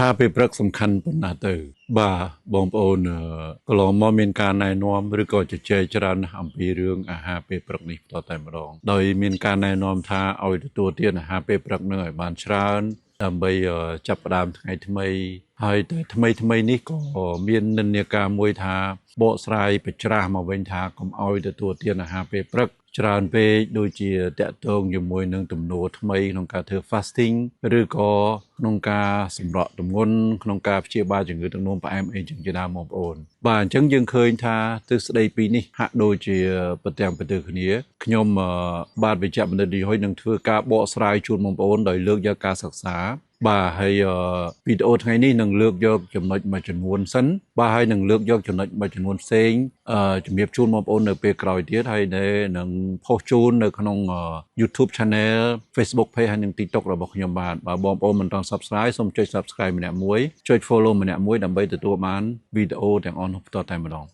ហាពេលព្រឹកសំខាន់ប៉ុណ្ណាទៅបាទបងប្អូនកន្លងមកមានការណែនាំឬក៏ជជែកច្រើនណាស់អំពីរឿងអាហារពេលព្រឹកនេះតតែម្ដងដោយមានការណែនាំថាឲ្យទទួលទានអាហារពេលព្រឹកនឹងឲ្យបានច្រើនដើម្បីចាប់ផ្ដើមថ្ងៃថ្មីហើយតែថ្មីនេះក៏មាននិន្នាការមួយថាបកស្រាយបច្រាស់មកវិញថាកុំឲ្យទទួលទានអាហារពេលព្រឹកច្រើនពេកដូចជាតាក់ទងជាមួយនឹងទំនោរថ្មីក្នុងការធ្វើ fasting ឬក៏ក្នុងការសម្រក់ទម្ងន់ក្នុងការព្យាបាលជំងឺទឹកនោមផ្អែមអីចឹងជាដើមបងប្អូនបាទអញ្ចឹងយើងឃើញថាទិសស្ដីពីនេះហាក់ដូចជាប្រទាំងប្រទើគ្នាខ្ញុំបាទវិជ្ជបណ្ឌិតឌីហុយនឹងធ្វើការបកស្រាយជូនបងប្អូនដោយលើកយកការសិក្សាបាទហើយវីដេអូថ្ងៃនេះនឹងលើកយកចំណុចមួយចំនួនសិនបាទហើយនឹងលើកយកចំណុចមួយចំនួនផ្សេងជំរាបជូនបងប្អូននៅពេលក្រោយទៀតហើយនឹងផុសជូននៅក្នុង YouTube Channel Facebook Page ហើយនិង TikTok របស់ខ្ញុំបាទបងប្អូនមិនទាន់ Subscribe សូមចុច Subscribe ម្នាក់មួយចុច Follow ម្នាក់មួយដើម្បីទទួលបានវីដេអូទាំងអស់នោះបន្តតែម្ដង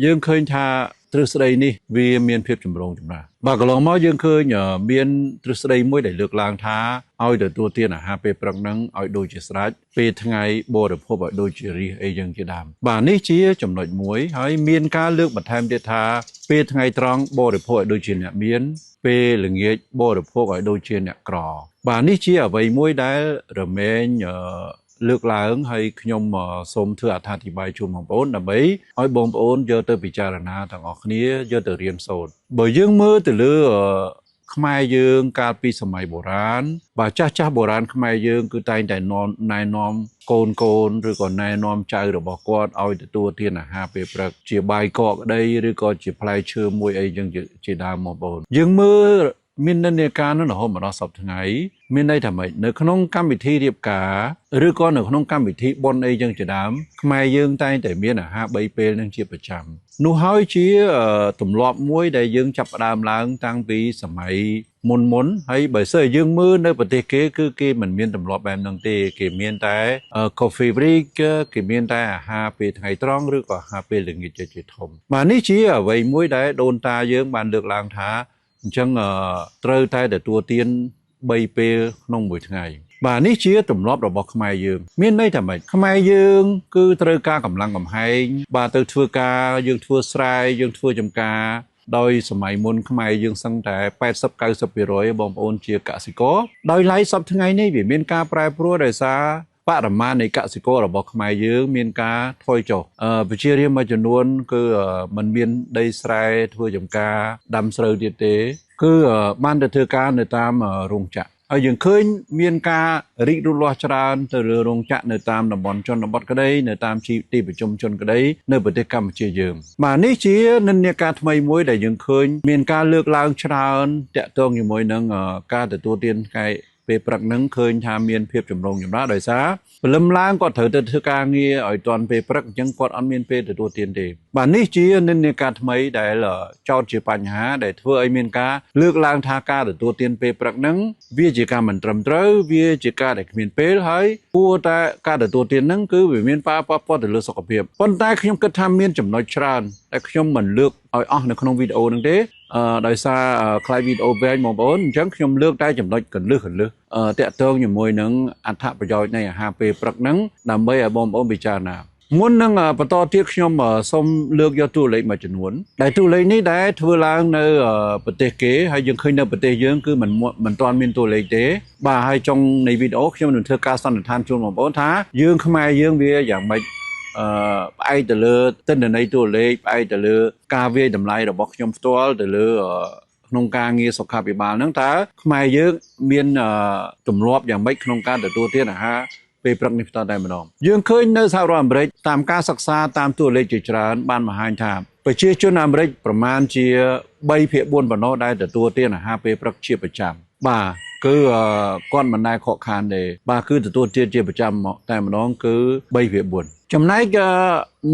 យើងឃើញថាទ្រឹស្ដីនេះវាមានភាពចម្រូងចម្រាសបាទកន្លងមកយើងឃើញមានទ្រឹស្ដីមួយដែលលើកឡើងថាឲ្យទទួលទានអាហារពេលព្រឹកហ្នឹងឲ្យដូចជាស្រេចពេលថ្ងៃបរិភោគឲ្យដូចជារីសអីយ៉ាងជាដើមបាទនេះជាចំណុចមួយហើយមានការលើកបន្ថែមទៀតថាពេលថ្ងៃត្រង់បរិភោគឲ្យដូចជាអ្នកមានពេលល្ងាចបរិភោគឲ្យដូចជាអ្នកក្របាទនេះជាអ្វីមួយដែលរមែងលើកឡើងហើយខ្ញុំសូមធ្វើអត្ថាធិប្បាយជូនបងប្អូនដើម្បីឲ្យបងប្អូនយកទៅពិចារណាទាំងអស់គ្នាយកទៅរៀនសូត្របើយើងមើលទៅលើខ្មែរយើងកាលពីសម័យបុរាណបាទចាស់បុរាណខ្មែរយើងគឺតែងតែណែនាំកូនឬក៏ណែនាំចៅរបស់គាត់ឲ្យទទួលទានអាហារពេលព្រឹកជាបាយកកក្តីឬក៏ជាផ្លែឈើមួយអីចឹងជាដើមបងប្អូនយើងមើលមាននិន្នាការនោះរហូតមកដល់សប្តាហ៍ថ្ងៃមានន័យថាម៉េចនៅក្នុងកម្មវិធីរៀបការឬក៏នៅក្នុងកម្មវិធីបុណ្យអីចឹងជាដើមខ្មែរយើងតែងតែមានអាហារ3ពេលនឹងជាប្រចាំនោះហើយជាទម្លាប់មួយដែលយើងចាប់ផ្ដើមឡើងតាំងពីសម័យមុនហើយបើសិនយើងមើលនៅប្រទេសគេគឺគេមិនមានទម្លាប់បែបហ្នឹងទេគេមានតែ coffee break គេមានតែអាហារពេលថ្ងៃត្រង់ឬក៏អាហារពេលល្ងាចជាធំបាទនេះជាអ្វីមួយដែលដូនតាយើងបានលើកឡើងថាអញ្ចឹងត្រូវតែទទួលទាន3ពេលក្នុងមួយថ្ងៃបាទនេះជាទម្លាប់របស់ខ្មែរយើងមានន័យថាម៉េចខ្មែរយើងគឺត្រូវការកម្លាំងកំហែងបាទទៅធ្វើការយើងធ្វើស្រែយើងធ្វើចំការដោយសម័យមុនខ្មែរយើងសឹងតែ 80-90% បងប្អូនជាកសិករដោយឡែកសប្តាហ៍ថ្ងៃនេះវាមានការប្រែប្រួលដោយសារបរិមាណនៃកសិកររបស់ខ្មែរយើងមានការថយចុះប្រជារាស្ត្រមួយចំនួនគឺมันមានដីស្រែធ្វើចំការដាំស្រូវទៀតទេគឺបានទៅធ្វើការនៅតាមរោងចក្រហើយយើងឃើញមានការរីករូតលាស់ច្រើនទៅលើរោងចក្រនៅតាមតំបន់ជនបទក្តីនៅតាមទីប្រជុំជនក្តីនៅប្រទេសកម្ពុជាយើងបាទនេះជានិន្នាការថ្មីមួយដែលយើងឃើញមានការលើកឡើងច្រើនតាក់ទងជាមួយនឹងការទទួលទានថ្ងៃពេលព្រឹកហ្នឹងឃើញថាមានភាពចម្រូងចម្រាសដោយសារព្រលឹមឡើងគាត់ត្រូវទៅធ្វើការងារឲ្យទាន់ពេលព្រឹកអញ្ចឹងគាត់អត់មានពេលទទួលទានទេបាទនេះជានិន្នាការថ្មីដែលចោទជាបញ្ហាដែលធ្វើឲ្យមានការលើកឡើងថាការទទួលទានពេលព្រឹកហ្នឹងវាជាការមិនត្រឹមត្រូវវាជាការដែលគ្មានពេលហើយគួរតែការទទួលទានហ្នឹងគឺវាមានប៉ះពាល់ទៅលើសុខភាពប៉ុន្តែខ្ញុំគិតថាមានចំណុចច្រើនតែខ្ញុំមិនលើកឲ្យអស់នៅក្នុងវីដេអូហ្នឹងទេដោយសារខ្លាយវីដេអូវែងបងប្អូនអញ្ចឹងខ្ញុំលើកតែចំណុចកន្លឹះតាក់ទងជាមួយនឹងអត្ថប្រយោជន៍នៃអាហារពេលព្រឹកហ្នឹងដើម្បីឲ្យបងប្អូនពិចារណាមុននឹងបន្តទៀតខ្ញុំសូមលើកយកតួលេខមួយចំនួនដែលតួលេខនេះដែលធ្វើឡើងនៅប្រទេសគេហើយយើងឃើញនៅប្រទេសយើងគឺមិនទាន់មានតួលេខទេបាទហើយចុងនៃវីដេអូខ្ញុំនឹងធ្វើការសន្និដ្ឋានជូនបងប្អូនថាយើងខ្មែរយើងវាយ៉ាងម៉េចផ្អែកទៅលើទិន្នន័យតួលេខផ្អែកទៅលើការវាយតម្លៃរបស់ខ្ញុំផ្ទាល់ទៅលើក្នុងការងារសុខាភិបាលហ្នឹងតើខ្មែរយើងមានទម្លាប់យ៉ាងម៉េចក្នុងការទទួលទានអាហារពេលព្រឹកនេះបន្តតែម្ដងយើងឃើញនៅសហរដ្ឋអាមេរិកតាមការសិក្សាតាមតួលេខជាច្រើនបានបង្ហាញថាប្រជាជនអាមេរិកប្រមាណជា3/4ប៉ុណ្ណោះដែលទទួលទានអាហារពេលព្រឹកជាប្រចាំបាទគឺគាត់មិនដែលខកខានទេបាទគឺទទួលទានជាប្រចាំតែម្ដងគឺ3/4ចំណែក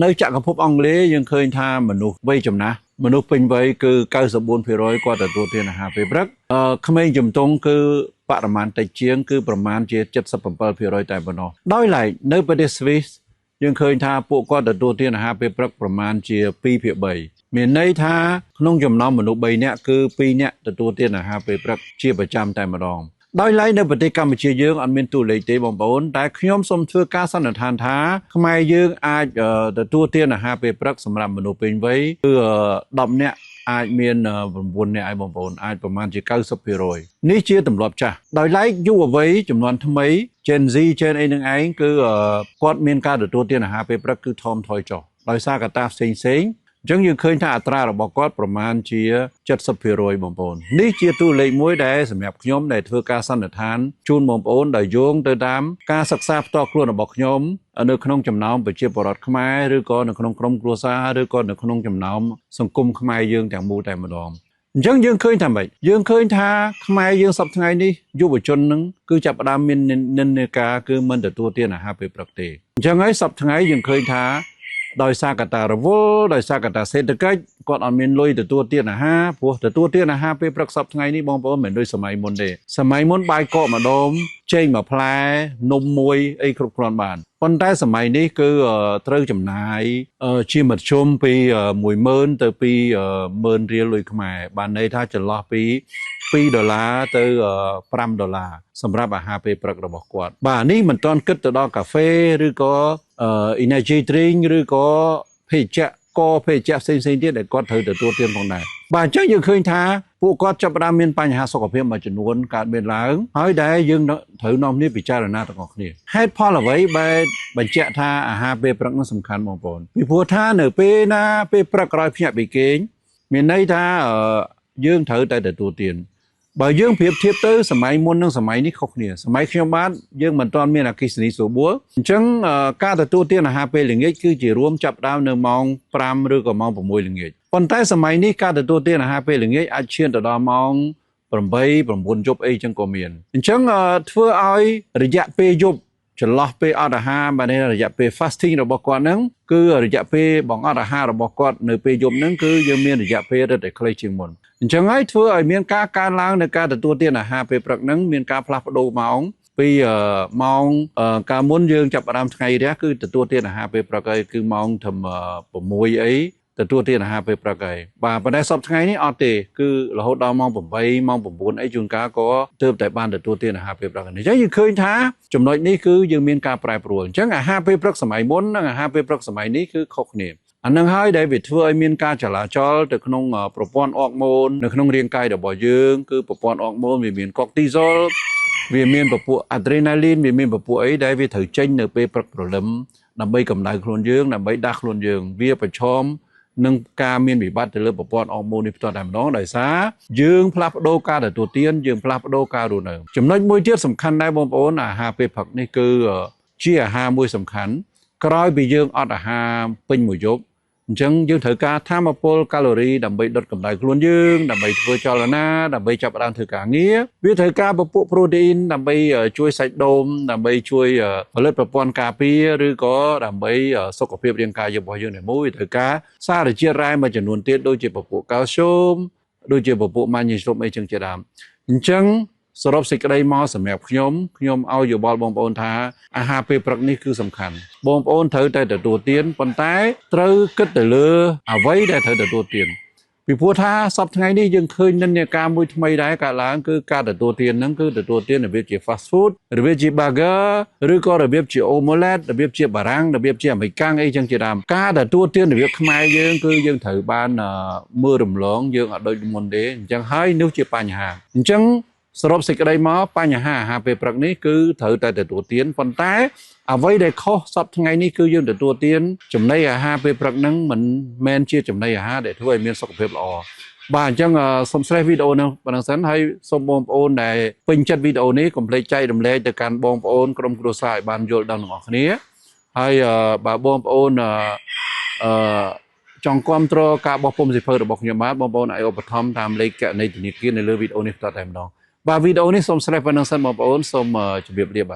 នៅចក្រភពអង់គ្លេសយើងឃើញថាមនុស្សវ័យចំណាស់មនុស្សពេញវ័យគឺ 94% គាត់ទទួលទានអាហារពេលព្រឹកក្មេងជំទង់គឺបរិមាណតិចជាងគឺប្រមាណជា 77% តែប៉ុណ្ណោះដោយឡែកនៅប្រទេសស្វីសយើងឃើញថាពួកគាត់ទទួលទានអាហារពេលព្រឹកប្រមាណជា2/3មានន័យថាក្នុងចំណោមមនុស្ស3នាក់គឺ2នាក់ទទួលទានអាហារពេលព្រឹកជាប្រចាំតែម្ដង ដោយឡែកនៅប្រទេសកម្ពុជាយើងអត់មានតួលេខទេបងប្អូនតែខ្ញុំសូមធ្វើការសន្និដ្ឋានថាខ្មែរយើងអាចទទួលទានអាហារពេលព្រឹកសម្រាប់មនុស្សពេញវ័យគឺ10នាក់អាចមាន9នាក់ឲ្យបងប្អូនអាចប្រមាណជា90%នេះជាទម្លាប់ចាស់ដោយឡែកយុវវ័យចំនួនថ្មី Gen Z Gen អីនឹងឯងគឺគាត់មានការទទួលទានអាហារពេលព្រឹកគឺថមថយចុះដោយសារកត្តាផ្សេងៗអញ្ចឹងយើងឃើញថាអត្រារបស់គាត់ប្រមាណជា70%បងប្អូននេះជាតួលេខមួយដែលសម្រាប់ខ្ញុំដែលធ្វើការសន្និដ្ឋានជូនបងប្អូនដោយយោងទៅតាមការសិក្សាផ្ទាល់ខ្លួនរបស់ខ្ញុំនៅក្នុងចំណោមប្រជាពលរដ្ឋខ្មែរឬក៏នៅក្នុងក្រុមគ្រួសារឬក៏នៅក្នុងចំណោមសង្គមខ្មែរយើងទាំងមូលតែម្ដងអញ្ចឹងយើងឃើញថាម៉េចយើងឃើញថាខ្មែរយើងសប្តាហ៍ថ្ងៃនេះយុវជននឹងគឺចាប់ផ្ដើមមាននិន្នាការគឺមិនទទួលទានអាហារពេលព្រឹកទេអញ្ចឹងហើយសប្តាហ៍ថ្ងៃយើងឃើញថាដោយសារកត្តារវល់ដោយសារកត្តាសេដ្ឋកិច្ចគាត់អត់មានលុយទទួលទានអាហារព្រោះទទួលទានអាហារពេលព្រឹកសប្តាហ៍ថ្ងៃនេះបងប្អូនមិនដូចសម័យមុនទេសម័យមុនបាយកកម្ដងចេកមួយផ្លែនំមួយអីគ្រប់គ្រាន់បានប៉ុន្តែសម័យនេះគឺត្រូវចំណាយជាមធ្យមពី10000ទៅ20000រៀលលុយខ្មែរបានន័យថាចន្លោះពី$2ទៅ$5សម្រាប់អាហារពេលព្រឹករបស់គាត់បាទនេះមិនទាន់គិតទៅដល់កាហ្វេឬក៏energy drink ឬក៏ភេសជ្ជៈភេសជ្ជៈផ្សេងៗទៀតដែលគាត់ត្រូវទទួលទានផងដែរបាទអញ្ចឹងយើងឃើញថាពួកគាត់ចាប់ផ្ដើមមានបញ្ហាសុខភាពមួយចំនួនកើតមានឡើងហើយដែលយើងត្រូវនាំគ្នាពិចារណាទាំងអស់គ្នាហេតុផលអ្វីបែបបញ្ជាក់ថាអាហារពេលព្រឹកនោះសំខាន់បងប្អូនពីព្រោះថានៅពេលណាពេលព្រឹកក្រោយភ្ញាក់ពីគេងមានន័យថាយើងត្រូវតែទទួលទានបើយើងប្រៀបធៀបទៅសម័យមុននិងសម័យនេះខុសគ្នាសម័យខ្ញុំបាទយើងមិនទាន់មានអគ្គិសនីស្រួលអញ្ចឹងការទទួលទានអាហារពេលល្ងាចគឺជារួមចាប់ដើមនៅម៉ោង5ឬក៏ម៉ោង6ល្ងាចប៉ុន្តែសម័យនេះការទទួលទានអាហារពេលល្ងាចអាចឈានទៅដល់ម៉ោង8 9យប់អីចឹងក៏មានអញ្ចឹងធ្វើឲ្យរយៈពេលយប់ចន្លោះពេលអត់អាហារបាទរយៈពេល fasting របស់គាត់ហ្នឹងគឺរយៈពេលបងអត់អាហាររបស់គាត់នៅពេលយប់ហ្នឹងគឺយើងមានរយៈពេលរឹតតែខ្លីជាងមុនអញ្ចឹងហើយធ្វើឲ្យមានការកើនឡើងនៃការទទួលទានអាហារពេលព្រឹកហ្នឹងមានការផ្លាស់ប្ដូរម៉ោងពីម៉ោងកាលមុនយើងចាប់ផ្ដើមថ្ងៃរះគឺទទួលទានអាហារពេលព្រឹកហើយគឺម៉ោងធំ6អីទទួលទានអាហារពេលព្រឹកហើយបាទប៉ុន្តែសប្តាហ៍ថ្ងៃនេះអត់ទេគឺរហូតដល់ម៉ោង8ម៉ោង9អីជួនកាលក៏ទើបតែបានទទួលទានអាហារពេលព្រឹកអញ្ចឹងយើងឃើញថាចំណុចនេះគឺយើងមានការប្រែប្រួលអញ្ចឹងអាហារពេលព្រឹកសម័យមុននិងអាហារពេលព្រឹកសម័យនេះគឺខុសគ្នាអានឹងហើយដែលវាធ្វើឲ្យមានការចលាចលទៅក្នុងប្រព័ន្ធអរម៉ូននៅក្នុងរាងកាយរបស់យើងគឺប្រព័ន្ធអរម៉ូនវាមានកូទីហ្សូលវាមានពពួកអាដ្រេណាលីនវាមានពពួកអីដែលវាត្រូវចេញនៅពេលព្រឹកព្រលឹមដើម្បីកម្ដៅខ្លួនយើងដើម្បីដាស់ខ្លួនយើងវាប្រឈមនឹងការមានវិបត្តិទៅលើប្រព័ន្ធអរម៉ូននេះផ្ទាល់តែម្ដងដោយសារយើងផ្លាស់ប្ដូរការទទួលទានយើងផ្លាស់ប្ដូរការរស់នៅចំណុចមួយទៀតសំខាន់ដែរបងប្អូនអាហារពេលព្រឹកនេះគឺជាអាហារមួយសំខាន់ក្រោយពីយើងអត់អាហារពេញមួយយប់អញ្ចឹងយើងត្រូវការថាមពលកាឡូរីដើម្បីដុតកម្ដៅខ្លួនយើងដើម្បីធ្វើចលនាដើម្បីចាប់ផ្ដើមធ្វើការងារវាត្រូវការពពួកប្រូតេអ៊ីនដើម្បីជួយសាច់ដុំដើម្បីជួយផលិតប្រព័ន្ធការពារឬក៏ដើម្បីសុខភាពរាងកាយរបស់យើងទាំងមូលវាត្រូវការសារជាតិរ៉ែមួយចំនួនទៀតដូចជាពពួកកាល់ស្យូមដូចជាពពួកម៉ាញ៉េស្យូមអីចឹងជាដើមអញ្ចឹងសរុបសេចក្តីមកសម្រាប់ខ្ញុំឲ្យយោបល់បងប្អូនថាអាហារពេលព្រឹកនេះគឺសំខាន់បងប្អូនត្រូវតែទទួលទានប៉ុន្តែត្រូវគិតទៅលើអ្វីដែលត្រូវទទួលទានពីព្រោះថាសប្តាហ៍ថ្ងៃនេះយើងឃើញនិន្នាការមួយថ្មីដែរកើតឡើងគឺការទទួលទានហ្នឹងគឺទទួលទានរបៀបជា fast food របៀបជា burger ឬក៏របៀបជា omelette របៀបជាបារាំងរបៀបជាអាមេរិកាំងអីចឹងជាដើមការទទួលទានរបៀបខ្មែរយើងគឺយើងត្រូវបានមើលរំលងយើងអត់ដូចមុនទេអញ្ចឹងហើយនោះជាបញ្ហាអញ្ចឹងសរុបសេចក្តីមកបញ្ហាអាហារពេលព្រឹកនេះគឺត្រូវតែទទួលទានប៉ុន្តែអ្វីដែលខុសសប្តាហ៍ថ្ងៃនេះគឺយើងទទួលទានចំណីអាហារពេលព្រឹកហ្នឹងមិនមែនជាចំណីអាហារដែលធ្វើឲ្យមានសុខភាពល្អបាទអញ្ចឹងសូមស្រេះវីដេអូនេះប៉ុណ្ណឹងសិនហើយសូមបងប្អូនដែលពេញចិត្តវីដេអូនេះកុំភ្លេចចែករំលែកទៅកាន់បងប្អូនក្រុមគ្រួសារឲ្យបានយល់ដឹងទាំងអស់គ្នាហើយបើបងប្អូនចង់គាំទ្រការបោះពុម្ពសៀវភៅរបស់ខ្ញុំបាទបងប្អូនអាចឧបត្ថម្ភតាមលេខគណនីធនាគារនៅលើវីដេអូនេះតតែម្ដងបាទវីដេអូនេះសូមស្រេះប៉ុណ្ណឹងសិនបងប្អូនសូមជម្រាបលាបាទ